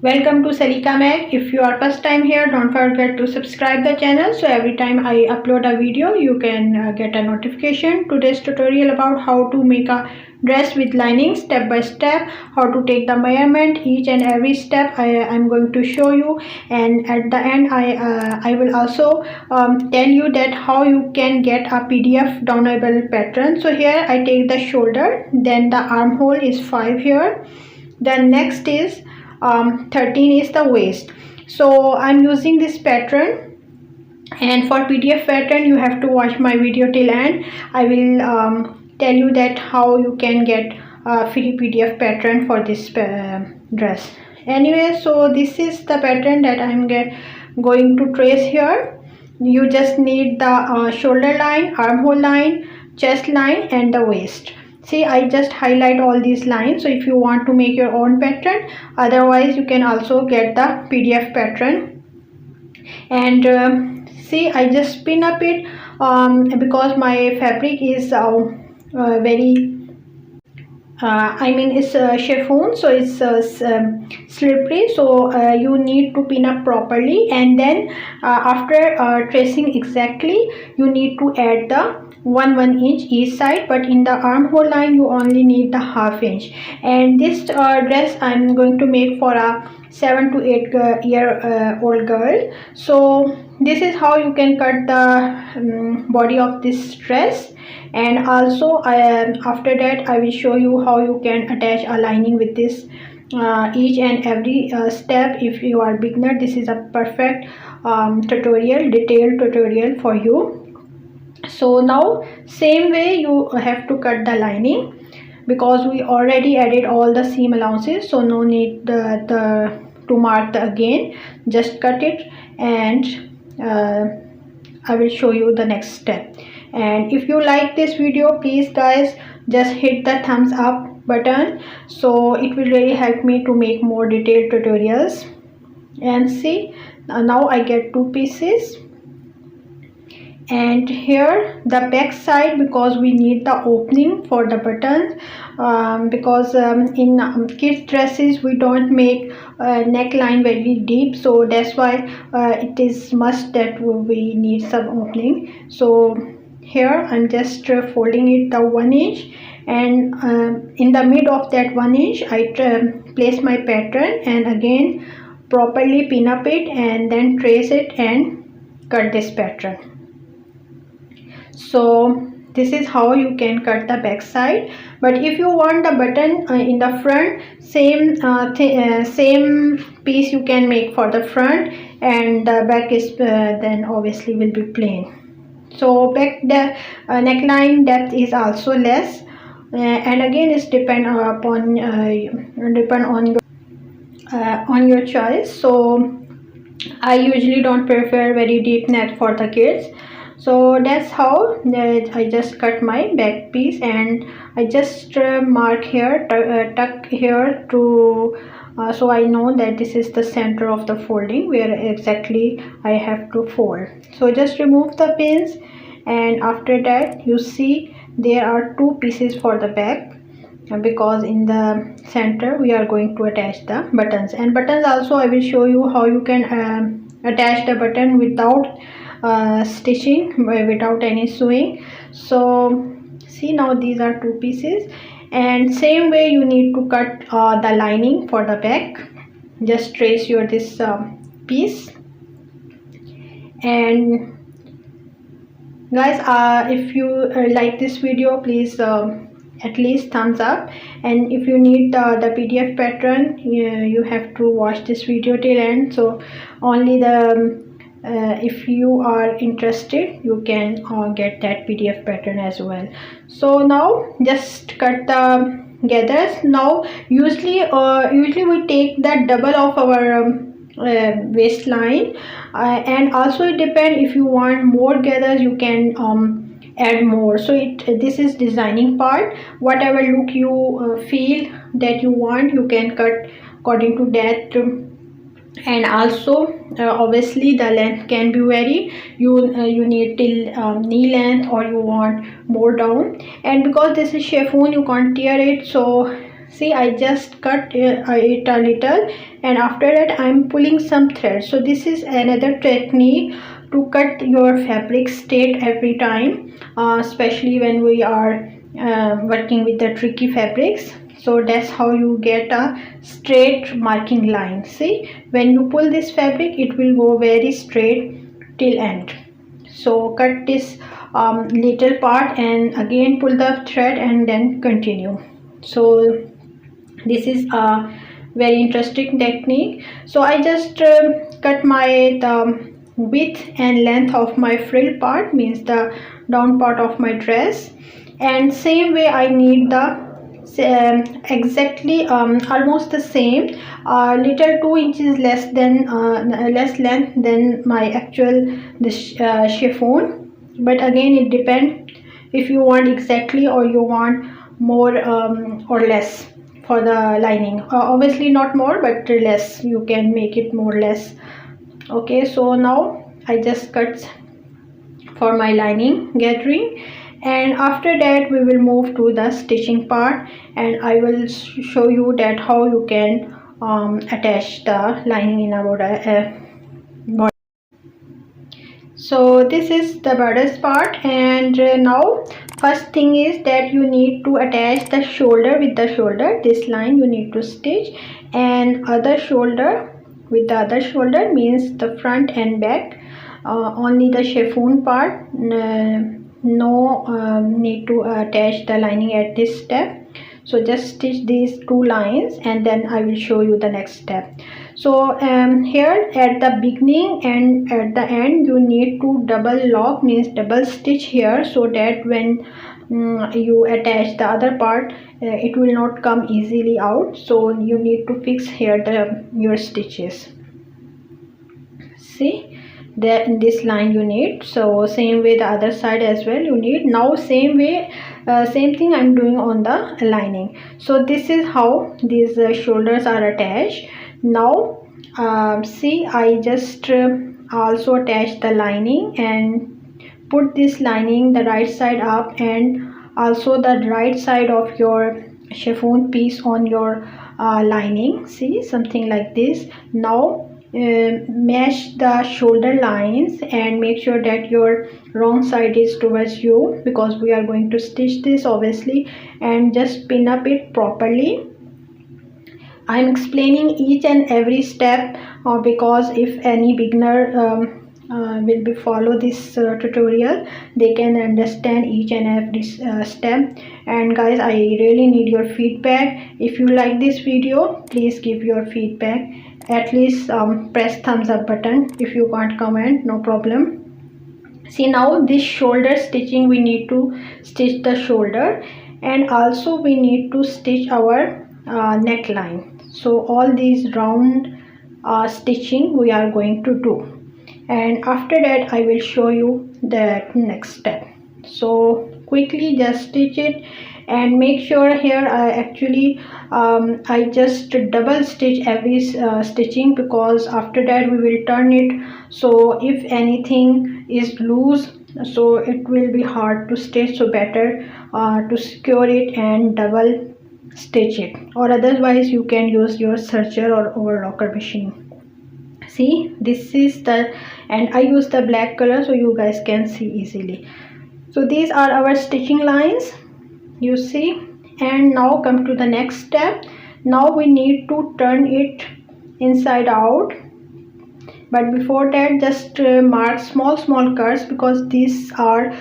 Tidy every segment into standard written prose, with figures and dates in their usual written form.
Welcome to Salika Mag. If you are first time here, don't forget to subscribe the channel so every time I upload a video you can get a notification. Today's tutorial about how to make a dress with lining step by step, how to take the measurement, each and every step I'm going to show you, and at the end I will also tell you that how you can get a PDF downloadable pattern. So here I take the shoulder, then the armhole is 5 here, then next is 13 is the waist. So I'm using this pattern, and for PDF pattern you have to watch my video till end. I will tell you that how you can get a free PDF pattern for this dress. Anyway, so this is the pattern that I'm going to trace here. You just need the shoulder line, armhole line, chest line, and the waist. See, I just highlight all these lines. So if you want to make your own pattern, otherwise you can also get the PDF pattern. And see, I just pin up it because my fabric is very it's chiffon, so it's slippery, so you need to pin up properly, and then after tracing exactly you need to add the 1 inch each side, but in the armhole line you only need the ½ inch. And this dress I'm going to make for a 7 to 8 year old girl. So this is how you can cut the body of this dress, and also after that I will show you how you can attach a lining with this each and every step. If you are beginner, this is a perfect detailed tutorial for you. So now same way you have to cut the lining, because we already added all the seam allowances, so no need to mark again. Just cut it, and I will show you the next step. And if you like this video, please guys just hit the thumbs up button, so it will really help me to make more detailed tutorials. And see, now I get 2 pieces, and here the back side, because we need the opening for the buttons, because in kids dresses we don't make neckline very deep, so that's why it is must that we need some opening. So here I'm just folding it the 1 inch, and in the mid of that 1 inch I place my pattern, and again properly pin up it, and then trace it and cut this pattern. So this is how you can cut the back side. But if you want the button in the front, same piece you can make for the front, and the back is then obviously will be plain. So back the neckline depth is also less, and again it's depend on your choice. So I usually don't prefer very deep neck for the kids. So that's how I just cut my back piece, and I just mark here, tuck here to so I know that this is the center of the folding where exactly I have to fold. So just remove the pins, and after that you see there are 2 pieces for the back, because in the center we are going to attach the buttons. And buttons also I will show you how you can attach the button without stitching, without any sewing. So see, now these are 2 pieces, and same way you need to cut the lining for the back. Just trace your this piece. And guys, if you like this video, please at least thumbs up, and if you need the PDF pattern, you have to watch this video till end. So only the if you are interested you can get that PDF pattern as well. So now just cut the gathers. Now usually we take the double of our waistline, and also it depends, if you want more gathers you can add more. So this is designing part. Whatever look you feel that you want, you can cut according to that. And also obviously the length can be vary. You need till knee length, or you want more down. And because this is chiffon you can't tear it, so See, I just cut it a little, and after that I'm pulling some thread. So this is another technique to cut your fabric straight every time, especially when we are working with the tricky fabrics. So that's how you get a straight marking line. See, when you pull this fabric, it will go very straight till end. So cut this little part and again pull the thread and then continue. So this is a very interesting technique. So I just cut the width and length of my frill part, means the down part of my dress, and same way I need the exactly almost the same, little 2 inches less than less length than my actual this chiffon. But again, it depends if you want exactly or you want more or less for the lining. Obviously not more, but less, you can make it more less. Okay, so now I just cut for my lining gathering, and after that we will move to the stitching part, and I will show you that how you can attach the lining in our body. So this is the bodice part, and now first thing is that you need to attach the shoulder with the shoulder. This line you need to stitch, and other shoulder with the other shoulder, means the front and back. Only the chiffon part, no need to attach the lining at this step. So just stitch these 2 lines and then I will show you the next step. So here at the beginning and at the end you need to double lock, means double stitch here, so that when you attach the other part, it will not come easily out. So you need to fix here your stitches. See, there in this line you need. So same way the other side as well you need. Now same way, same thing I'm doing on the lining. So this is how these shoulders are attached. Now see, I just also attach the lining and put this lining the right side up, and also the right side of your chiffon piece on your lining. See, something like this. Now mesh the shoulder lines and make sure that your wrong side is towards you, because we are going to stitch this obviously, and just pin up it properly. I am explaining each and every step because if any beginner will be follow this tutorial, they can understand each and every step. And guys, I really need your feedback. If you like this video, please give your feedback. At least press thumbs up button. If you can't comment, no problem. See, now this shoulder stitching, we need to stitch the shoulder, and also we need to stitch our neckline. So all these round stitching we are going to do, and after that I will show you the next step. So quickly just stitch it, and make sure here I actually I just double stitch every stitching, because after that we will turn it. So if anything is loose, so it will be hard to stitch. So better to secure it and double stitch it, or otherwise you can use your serger or overlocker machine. See, this is the, and I use the black color so you guys can see easily. So these are our stitching lines, you see. And now come to the next step. Now we need to turn it inside out, but before that just mark small curves, because these are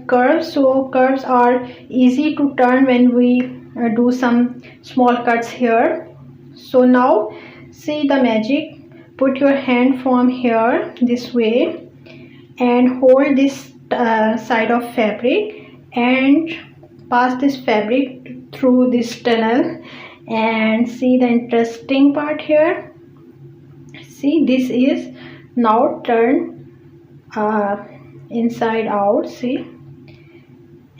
curves. So curves are easy to turn when we do some small cuts here. So now see the magic. Put your hand from here this way and hold this side of fabric and pass this fabric through this tunnel, and see the interesting part here. See, this is now turned inside out. See,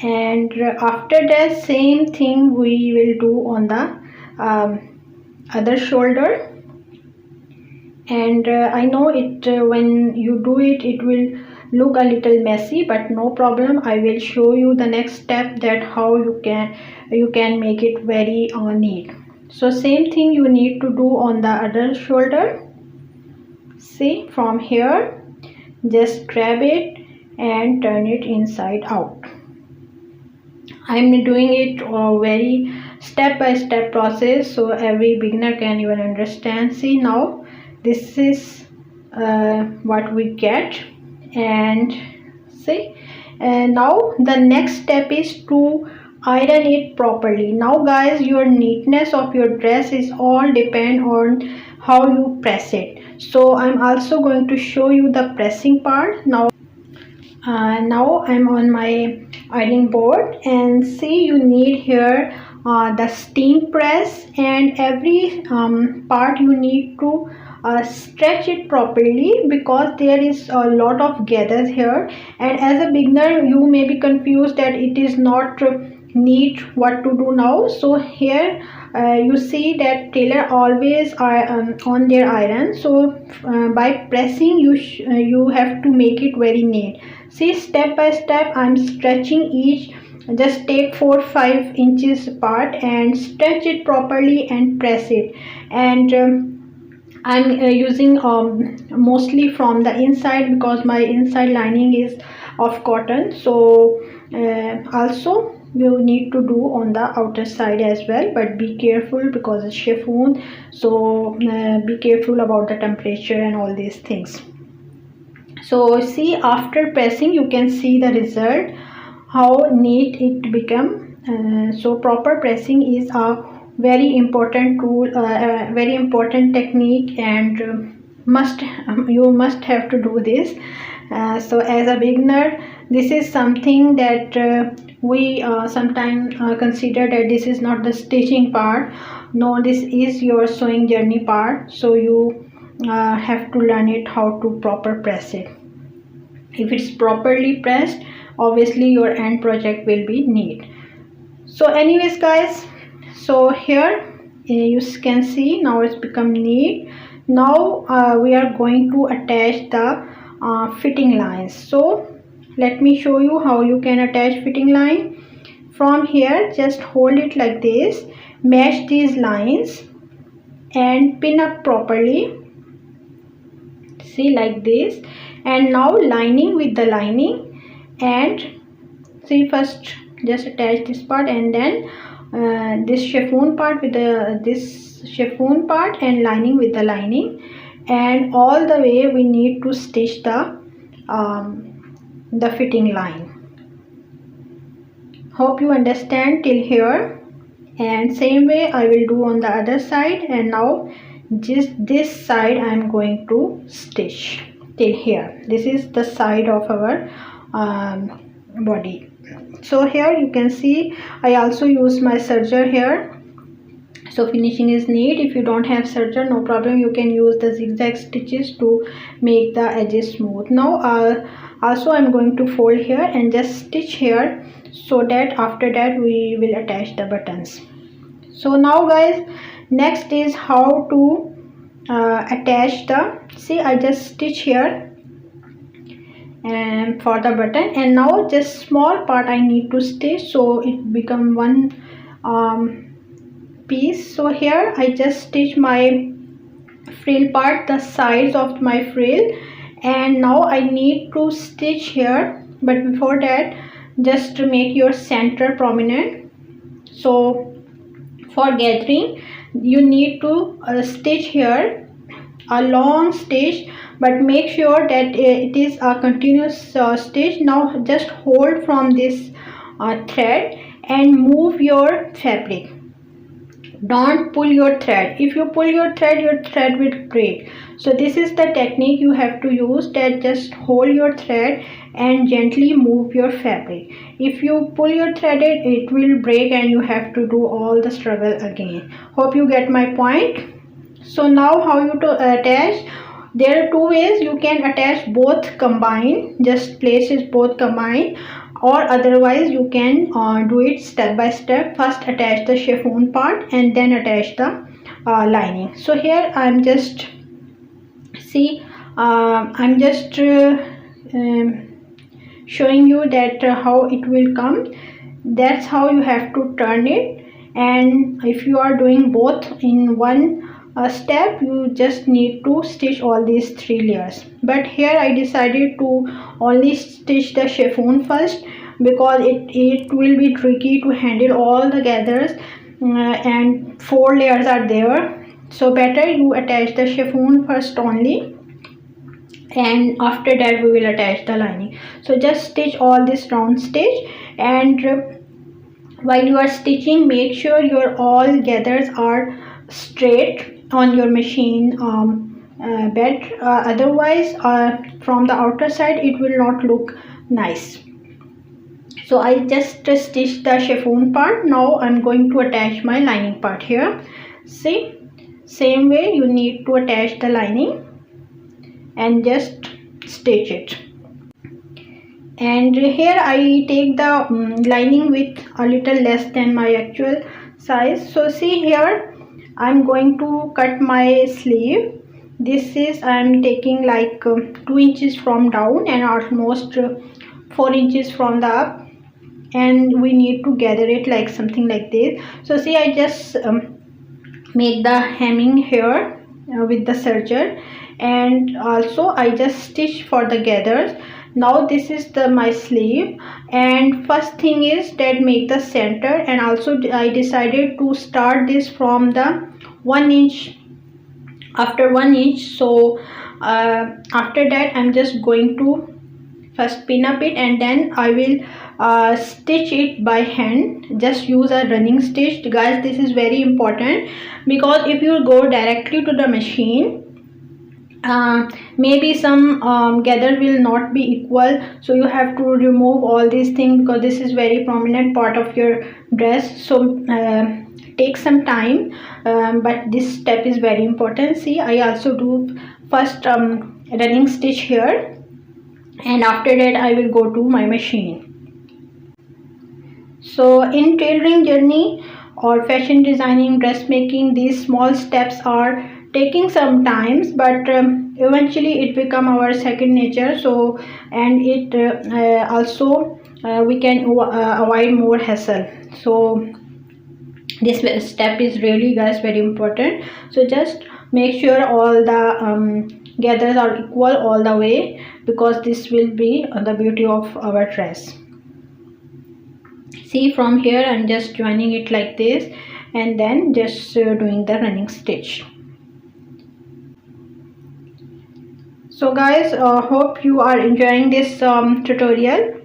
and after that same thing we will do on the other shoulder. And I know it when you do it, it will look a little messy, but no problem. I will show you the next step, that how you can make it very neat. So same thing you need to do on the other shoulder. See, from here just grab it and turn it inside out. I'm doing it very step-by-step process, so every beginner can even understand. See, now this is what we get. And see, now the next step is to iron it properly. Now guys, your neatness of your dress is all depend on how you press it. So I'm also going to show you the pressing part. Now I'm on my ironing board, and see, you need here the steam press, and every part you need to stretch it properly, because there is a lot of gathers here, and as a beginner you may be confused that it is not neat what to do now. So here you see that tailor always are on their iron, so by pressing you have to make it very neat. See, step by step I'm stretching each. Just take 4-5 inches apart and stretch it properly and press it. And I'm using mostly from the inside, because my inside lining is of cotton. So also you need to do on the outer side as well, but be careful because it's chiffon, so be careful about the temperature and all these things. So see, after pressing you can see the result, how neat it become. So proper pressing is a very important tool, very important technique, and you must have to do this. So as a beginner, this is something that we sometimes consider that this is not the stitching part. No, this is your sewing journey part, so you have to learn it how to proper press it. If it's properly pressed, obviously your end project will be neat. So anyways guys, so here you can see now it's become neat. Now we are going to attach the fitting lines. So let me show you how you can attach fitting line. From here, just hold it like this, match these lines and pin up properly. See, like this. And now lining with the lining, and see, first just attach this part, and then this chiffon part with this chiffon part, and lining with the lining, and all the way we need to stitch the fitting line. Hope you understand till here. And same way I will do on the other side. And now just this side I am going to stitch till here. This is the side of our body. So here you can see I also use my serger here, so finishing is neat. If you don't have serger, no problem, you can use the zigzag stitches to make the edges smooth. Now also I'm going to fold here and just stitch here, so that after that we will attach the buttons. So now guys, next is how to attach the, see, I just stitch here and for the button, and now just small part I need to stitch, so it become one piece. So here I just stitch my frill part, the sides of my frill, and now I need to stitch here, but before that just to make your center prominent. So for gathering you need to stitch here a long stitch, but make sure that it is a continuous stitch. Now just hold from this thread and move your fabric. Don't pull your thread. If you pull your thread will break. So this is the technique you have to use, that just hold your thread and gently move your fabric. If you pull your thread, it will break and you have to do all the struggle again. Hope you get my point. So now how you to attach? There are two ways you can attach, both combined, just places both combined, or otherwise you can do it step by step. First attach the chiffon part and then attach the lining. So here I'm just, see, I'm just showing you that how it will come. That's how you have to turn it. And if you are doing both in one step, you just need to stitch all these 3 layers. But here I decided to only stitch the chiffon first, because it will be tricky to handle all the gathers, and 4 layers are there. So better you attach the chiffon first only, and after that we will attach the lining. So just stitch all this round stitch, and while you are stitching, make sure your all gathers are straight on your machine bed. Otherwise from the outer side it will not look nice. So I just stitched the chiffon part. Now I'm going to attach my lining part here. See, same way you need to attach the lining and just stitch it. And here I take the lining with a little less than my actual size. So see, here I'm going to cut my sleeve. This is I'm taking like 2 inches from down and almost 4 inches from the up, and we need to gather it like something like this. So see, I just make the hemming here with the serger, and also I just stitch for the gathers. Now this is my sleeve, and first thing is that make the center, and also I decided to start this from the 1 inch, after 1 inch. So after that I'm just going to first pin up it, and then I will stitch it by hand. Just use a running stitch, guys. This is very important, because if you go directly to the machine, maybe some gather will not be equal, so you have to remove all these things, because this is very prominent part of your dress. So take some time, but this step is very important. See, I also do first running stitch here, and after that I will go to my machine. So in tailoring journey or fashion designing, dressmaking, these small steps are taking some times, but eventually it become our second nature. So, and it also we can avoid more hassle. So this step is really, guys, very important. So just make sure all the gathers are equal all the way, because this will be the beauty of our dress. See, from here I'm just joining it like this, and then just doing the running stitch. So guys, hope you are enjoying this tutorial.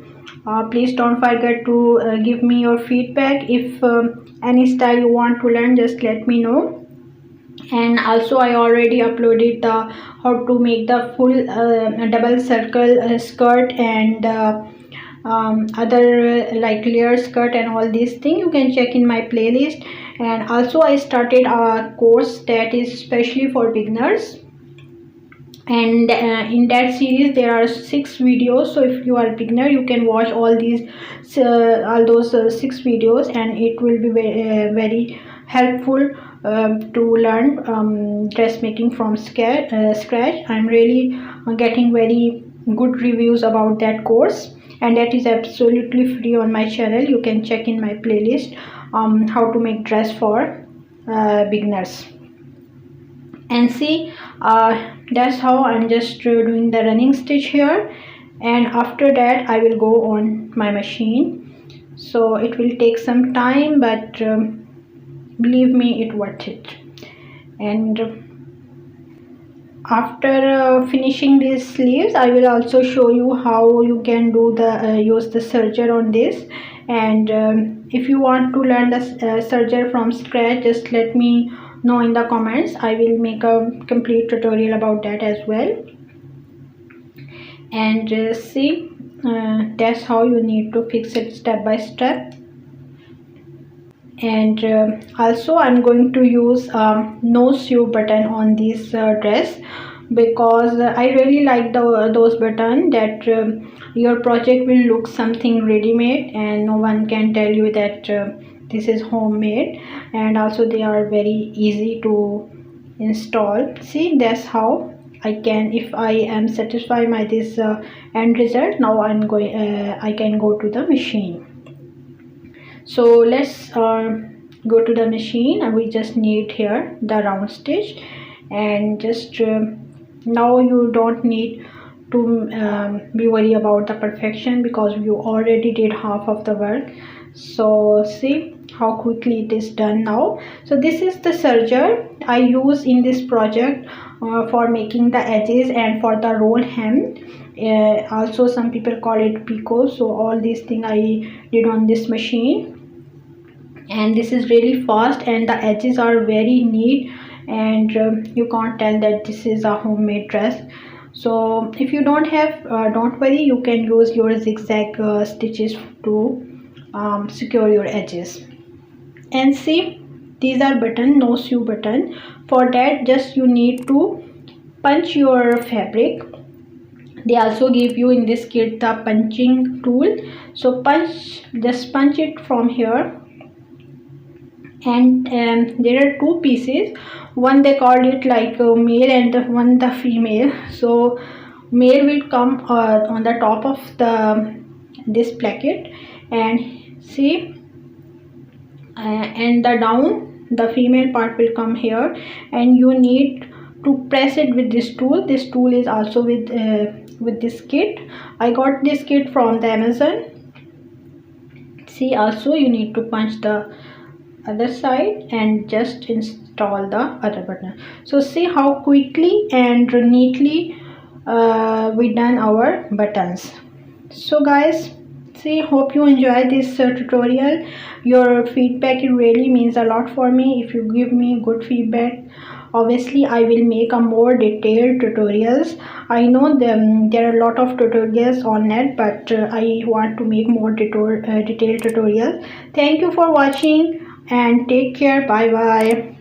Please don't forget to give me your feedback. If any style you want to learn, just let me know. And also I already uploaded the how to make the full double circle skirt, and other like layer skirt and all these things. You can check in my playlist. And also I started a course that is especially for beginners, and in that series there are 6 videos. So if you are a beginner, you can watch all those 6 videos, and it will be very helpful to learn dressmaking from scratch. I'm really getting very good reviews about that course, and that is absolutely free on my channel. You can check in my playlist how to make dress for beginners. And see, that's how I'm just doing the running stitch here, and after that I will go on my machine. So it will take some time, but believe me, it worth it. And after finishing these sleeves, I will also show you how you can do the use the serger on this. And if you want to learn the serger from scratch, just let me know in the comments. I will make a complete tutorial about that as well. And see, that's how you need to fix it step by step. And also I'm going to use no sew button on this dress, because I really like those buttons that your project will look something ready-made, and no one can tell you that this is homemade. And also they are very easy to install. See, that's how if I am satisfied by this end result, now I'm going I can go to the machine. So let's go to the machine, and we just need here the round stitch. And just now you don't need to be worried about the perfection, because you already did half of the work. So see how quickly it is done now. So this is the serger I use in this project for making the edges and for the roll hem. Also some people call it picot. So all these things I did on this machine, and this is really fast, and the edges are very neat, and you can't tell that this is a homemade dress. So if you don't have don't worry, you can use your zigzag stitches to secure your edges. And see, these are button, no sew button. For that, just you need to punch your fabric. They also give you in this kit the punching tool. So just punch it from here. And there are two pieces, one they called it like male and one the female. So male will come on the top of this placket, and see, and the down, the female part will come here, and you need to press it with this tool. This tool is also with this kit. I got this kit from the Amazon. See, also you need to punch the other side and just install the other button. So see how quickly and neatly we done our buttons. So guys, see, hope you enjoy this tutorial. Your feedback, it really means a lot for me. If you give me good feedback, obviously I will make a more detailed tutorials. I know there are a lot of tutorials on net, but I want to make more detailed tutorials. Thank you for watching and take care. Bye bye.